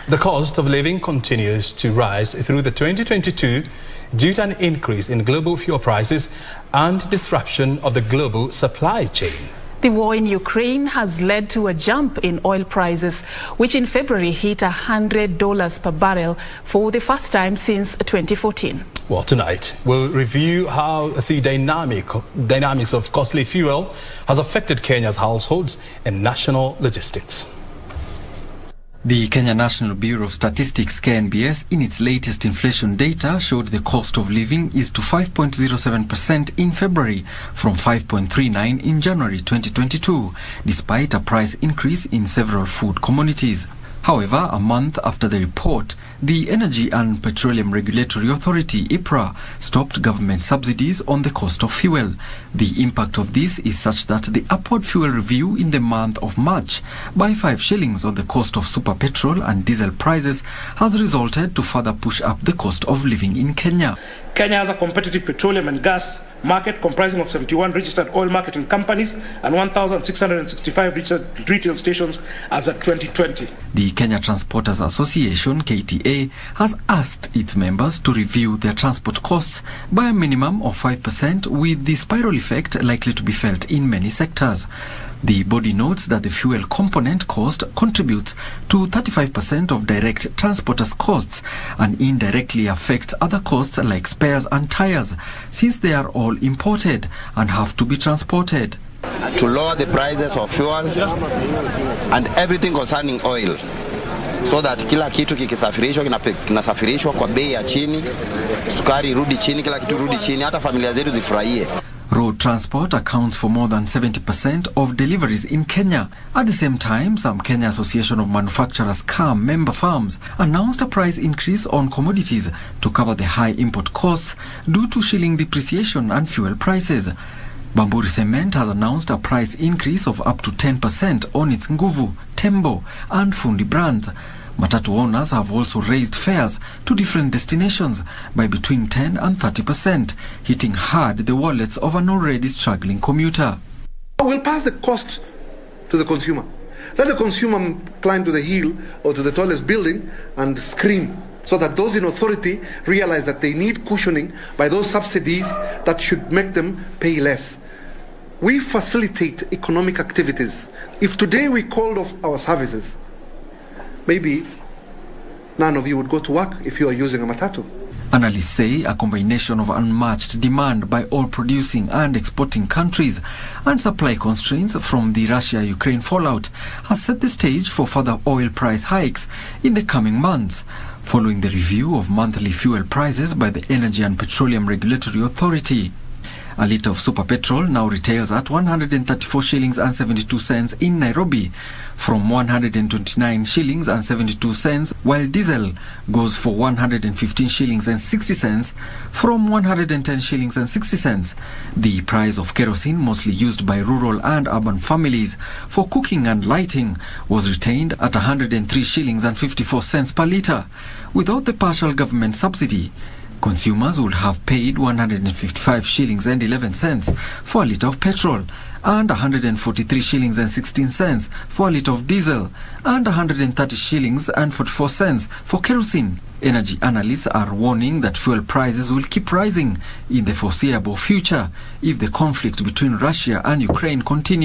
The cost of living continues to rise through the 2022 due to an increase in global fuel prices and disruption of the global supply chain. The war in Ukraine has led to a jump in oil prices, which in February hit $100 per barrel for the first time since 2014. Well, tonight we'll review how the dynamics of costly fuel has affected Kenya's households and national logistics. The Kenya National Bureau of Statistics, KNBS, in its latest inflation data showed the cost of living is to 5.07% in February from 5.39% in January 2022, despite a price increase in several food commodities. However, a month after the report, the Energy and Petroleum Regulatory Authority, EPRA, stopped government subsidies on the cost of fuel. The impact of this is such that the upward fuel review in the month of March by 5 shillings on the cost of super petrol and diesel prices has resulted to further push up the cost of living in Kenya. Kenya has a competitive petroleum and gas market comprising of 71 registered oil marketing companies and 1,665 retail stations as at 2020. The Kenya Transporters Association, KTA, has asked its members to review their transport costs by a minimum of 5%, with the spiral effect likely to be felt in many sectors. The body notes that the fuel component cost contributes to 35% of direct transporters' costs and indirectly affects other costs like spares and tires, since they are all imported and have to be transported. To lower the prices of fuel and everything concerning oil, so that kila kitu kikisafirishwa kinasafirishwa kwa bei ya chini, sukari rudi chini, kila kitu rudi chini, hata familia zetu zifurahie. Road transport accounts for more than 70% of deliveries in Kenya. At the same time, some Kenya Association of Manufacturers (KAM) member firms announced a price increase on commodities to cover the high import costs due to shilling depreciation and fuel prices. Bamburi Cement has announced a price increase of up to 10% on its Nguvu, Tembo and Fundi brands. Matatu owners have also raised fares to different destinations by between 10 and 30%, hitting hard the wallets of an already struggling commuter. We'll pass the cost to the consumer. Let the consumer climb to the hill or to the tallest building and scream, so that those in authority realize that they need cushioning by those subsidies that should make them pay less. We facilitate economic activities. If today we called off our services, maybe none of you would go to work if you are using a matatu. Analysts say a combination of unmatched demand by oil producing and exporting countries and supply constraints from the Russia-Ukraine fallout has set the stage for further oil price hikes in the coming months. Following the review of monthly fuel prices by the Energy and Petroleum Regulatory Authority, a litre of super petrol now retails at 134 shillings and 72 cents in Nairobi from 129 shillings and 72 cents, while diesel goes for 115 shillings and 60 cents from 110 shillings and 60 cents. The price of kerosene, mostly used by rural and urban families for cooking and lighting, was retained at 103 shillings and 54 cents per litre. Without the partial government subsidy, consumers would have paid 155 shillings and 11 cents for a litre of petrol and 143 shillings and 16 cents for a litre of diesel and 130 shillings and 44 cents for kerosene. Energy analysts are warning that fuel prices will keep rising in the foreseeable future if the conflict between Russia and Ukraine continues.